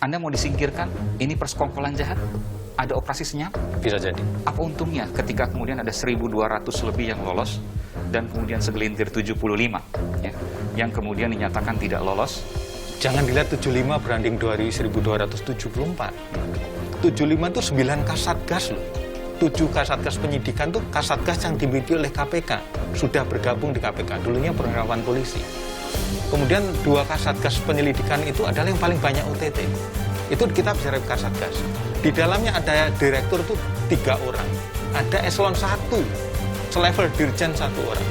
Anda mau disingkirkan, ini persekongkolan jahat, ada operasi senyap. Bisa jadi. Apa untungnya ketika kemudian ada 1.200 lebih yang lolos, dan kemudian segelintir 75 ya, yang kemudian dinyatakan tidak lolos. Jangan dilihat 75 beranding 1274. 75 itu 9 kasatgas loh. 7 kasatgas penyidikan tuh kasatgas yang dimiliki oleh KPK, sudah bergabung di KPK, dulunya purnawirawan polisi. Kemudian 2 kasatgas penyelidikan itu adalah yang paling banyak OTT. Itu kita bicara kasatgas. Di dalamnya ada direktur tuh 3 orang. Ada eselon 1, selevel dirjen 1 orang.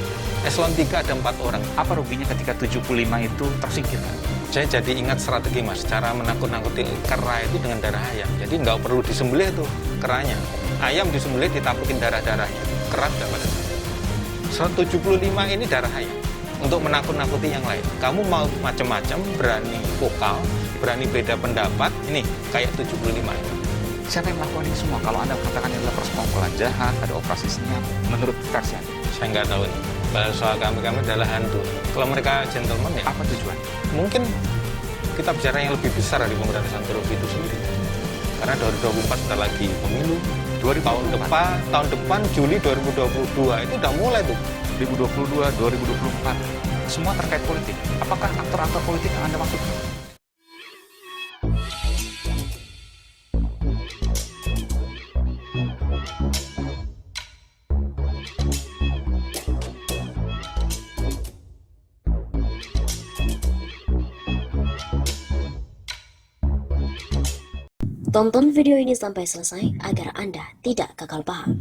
Eselon 3 ada 4 orang. Apa ruginya ketika 75 itu tersingkirkan? Saya jadi ingat strategi mas, cara menakut-nakuti kera itu dengan darah ayam. Jadi nggak perlu disembelih tuh keranya. Ayam disembelih ditapukin darah-darahnya. Kera nggak pada saat. 175 ini darah ayam untuk menakut-nakuti yang lain. Kamu mau macam-macam, berani vokal, berani beda pendapat, ini kayak 75 ini. Siapa yang melakukan ini semua? Kalau Anda mengatakan ini adalah persekongkolan jahat, ada operasi senyap, menurut versi Anda? Saya nggak tahu nih. Bahasa kami adalah hantu. Kalau mereka gentleman ya, Apa tujuan? mungkin kita bicara yang lebih besar dari pemberantasan korupsi itu sendiri. Karena 2024 sudah lagi pemilu. Tahun depan Juli 2022 itu udah mulai tuh. 2022, 2024, semua terkait politik. Apakah aktor-aktor politik yang Anda maksud? Tonton video ini sampai selesai agar Anda tidak gagal paham.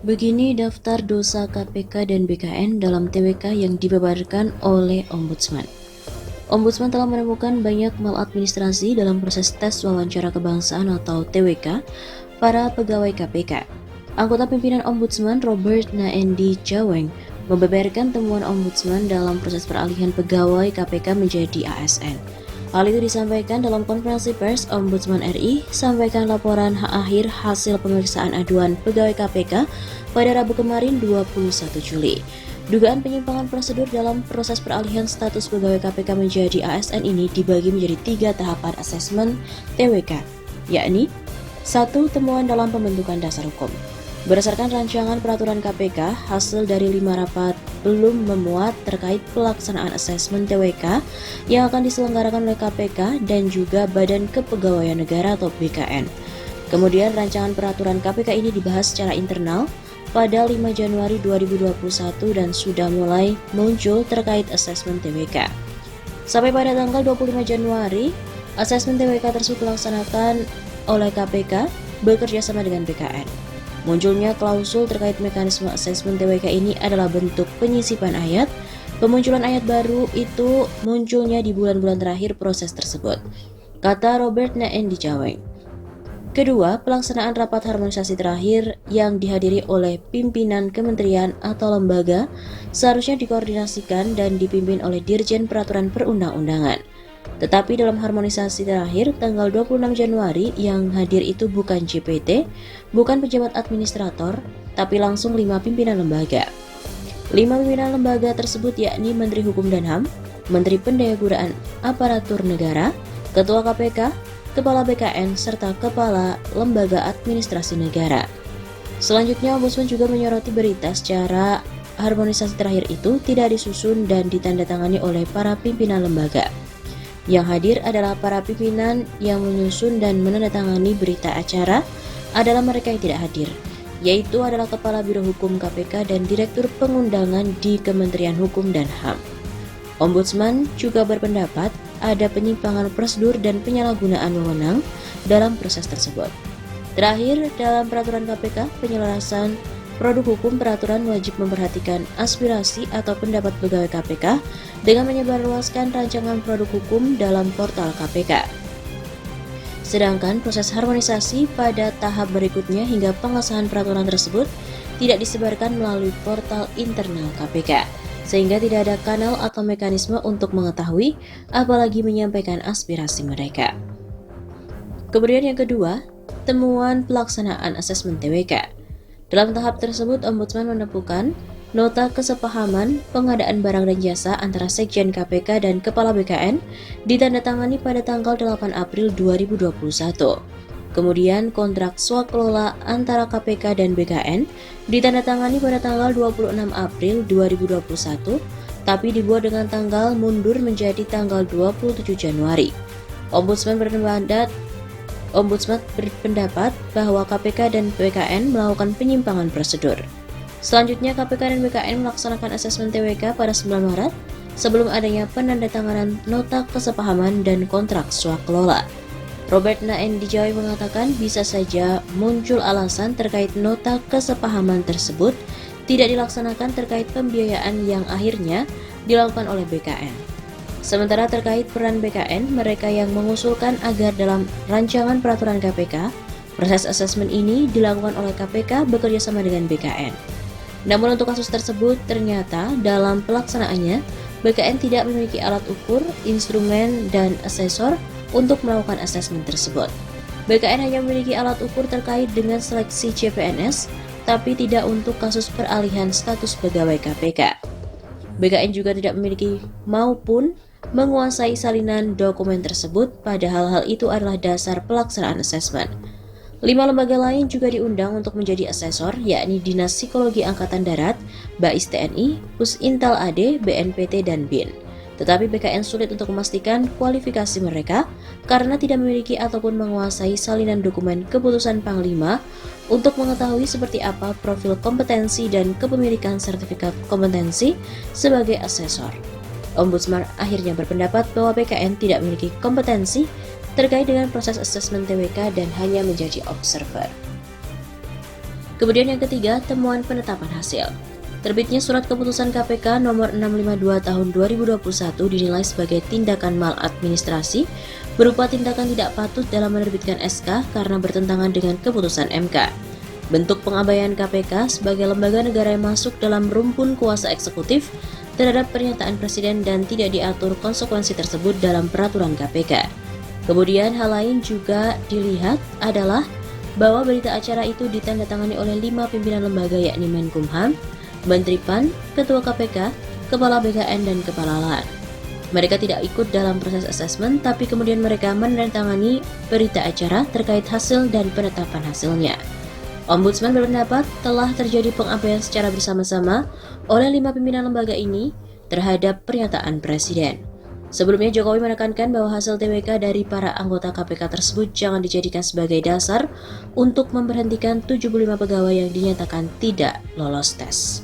Begini daftar dosa KPK dan BKN dalam TWK yang dibebarkan oleh Ombudsman. Ombudsman telah menemukan banyak maladministrasi dalam proses tes wawancara kebangsaan atau TWK para pegawai KPK. Anggota pimpinan Ombudsman Robert Naendi Jaweng membeberkan temuan Ombudsman dalam proses peralihan pegawai KPK menjadi ASN. Hal itu disampaikan dalam konferensi pers Ombudsman RI sampaikan laporan akhir hasil pemeriksaan aduan pegawai KPK pada Rabu kemarin 21 Juli. Dugaan penyimpangan prosedur dalam proses peralihan status pegawai KPK menjadi ASN ini dibagi menjadi 3 tahapan asesmen TWK, yakni 1. Temuan dalam pembentukan dasar hukum. Berdasarkan rancangan peraturan KPK, hasil dari 5 rapat belum memuat terkait pelaksanaan asesmen TWK yang akan diselenggarakan oleh KPK dan juga Badan Kepegawaian Negara atau BKN. Kemudian rancangan peraturan KPK ini dibahas secara internal pada 5 Januari 2021 dan sudah mulai muncul terkait asesmen TWK. Sampai pada tanggal 25 Januari, asesmen TWK tersebut dilaksanakan oleh KPK bekerja sama dengan BKN. Munculnya klausul terkait mekanisme asesmen TWK ini adalah bentuk penyisipan ayat. Pemunculan ayat baru itu munculnya di bulan-bulan terakhir proses tersebut, kata Robert Naendi Jaweng. Kedua, pelaksanaan rapat harmonisasi terakhir yang dihadiri oleh pimpinan kementerian atau lembaga seharusnya dikoordinasikan dan dipimpin oleh Dirjen Peraturan Perundang-undangan. Tetapi dalam harmonisasi terakhir tanggal 26 Januari yang hadir itu bukan JPT, bukan pejabat administrator, tapi langsung 5 pimpinan lembaga. 5 pimpinan lembaga tersebut yakni Menteri Hukum dan HAM, Menteri Pendayaguraan Aparatur Negara, Ketua KPK, Kepala BKN, serta Kepala Lembaga Administrasi Negara. Selanjutnya, Ombudsman juga menyoroti berita secara harmonisasi terakhir itu tidak disusun dan ditandatangani oleh para pimpinan lembaga. Yang hadir adalah para pimpinan yang menyusun dan menandatangani berita acara adalah mereka yang tidak hadir, yaitu adalah Kepala Biro Hukum KPK dan Direktur Pengundangan di Kementerian Hukum dan HAM. Ombudsman juga berpendapat ada penyimpangan prosedur dan penyalahgunaan wewenang dalam proses tersebut. Terakhir, dalam peraturan KPK, penyelarasan produk hukum peraturan wajib memperhatikan aspirasi atau pendapat pegawai KPK dengan menyebarluaskan rancangan produk hukum dalam portal KPK. Sedangkan proses harmonisasi pada tahap berikutnya hingga pengesahan peraturan tersebut tidak disebarkan melalui portal internal KPK, sehingga tidak ada kanal atau mekanisme untuk mengetahui apalagi menyampaikan aspirasi mereka. Kemudian yang kedua, temuan pelaksanaan asesmen TWK. Dalam tahap tersebut, Ombudsman menemukan nota kesepahaman pengadaan barang dan jasa antara Sekjen KPK dan Kepala BKN ditandatangani pada tanggal 8 April 2021. Kemudian kontrak swakelola antara KPK dan BKN ditandatangani pada tanggal 26 April 2021, tapi dibuat dengan tanggal mundur menjadi tanggal 27 Januari. Ombudsman berpendapat bahwa KPK dan BKN melakukan penyimpangan prosedur. Selanjutnya, KPK dan BKN melaksanakan asesmen TWK pada 9 Maret sebelum adanya penandatanganan nota kesepahaman dan kontrak swakelola. Robert Naen Dijawai mengatakan bisa saja muncul alasan terkait nota kesepahaman tersebut tidak dilaksanakan terkait pembiayaan yang akhirnya dilakukan oleh BKN. Sementara terkait peran BKN, mereka yang mengusulkan agar dalam rancangan peraturan KPK, proses asesmen ini dilakukan oleh KPK bekerjasama dengan BKN. Namun untuk kasus tersebut, ternyata dalam pelaksanaannya, BKN tidak memiliki alat ukur, instrumen, dan asesor untuk melakukan asesmen tersebut. BKN hanya memiliki alat ukur terkait dengan seleksi CPNS, tapi tidak untuk kasus peralihan status pegawai KPK. BKN juga tidak memiliki maupun menguasai salinan dokumen tersebut, padahal hal itu adalah dasar pelaksanaan asesmen. 5 lembaga lain juga diundang untuk menjadi asesor, yakni Dinas Psikologi Angkatan Darat, BAIS TNI, Pusintal AD, BNPT, dan BIN. Tetapi BKN sulit untuk memastikan kualifikasi mereka karena tidak memiliki ataupun menguasai salinan dokumen keputusan Panglima untuk mengetahui seperti apa profil kompetensi dan kepemilikan sertifikat kompetensi sebagai asesor. Ombudsman akhirnya berpendapat bahwa BKN tidak memiliki kompetensi terkait dengan proses asesmen TWK dan hanya menjadi observer. Kemudian yang ketiga, temuan penetapan hasil. Terbitnya surat keputusan KPK nomor 652 tahun 2021 dinilai sebagai tindakan maladministrasi berupa tindakan tidak patut dalam menerbitkan SK karena bertentangan dengan keputusan MK. Bentuk pengabaian KPK sebagai lembaga negara yang masuk dalam rumpun kuasa eksekutif terhadap pernyataan Presiden dan tidak diatur konsekuensi tersebut dalam peraturan KPK. Kemudian hal lain juga dilihat adalah bahwa berita acara itu ditandatangani oleh 5 pimpinan lembaga yakni Menkumham, Menteri PAN, Ketua KPK, Kepala BKN, dan Kepala LAN. Mereka tidak ikut dalam proses asesmen, tapi kemudian mereka menandatangani berita acara terkait hasil dan penetapan hasilnya. Ombudsman berpendapat telah terjadi pengabaian secara bersama-sama oleh 5 pimpinan lembaga ini terhadap pernyataan Presiden. Sebelumnya, Jokowi menekankan bahwa hasil TWK dari para anggota KPK tersebut jangan dijadikan sebagai dasar untuk memberhentikan 75 pegawai yang dinyatakan tidak lolos tes.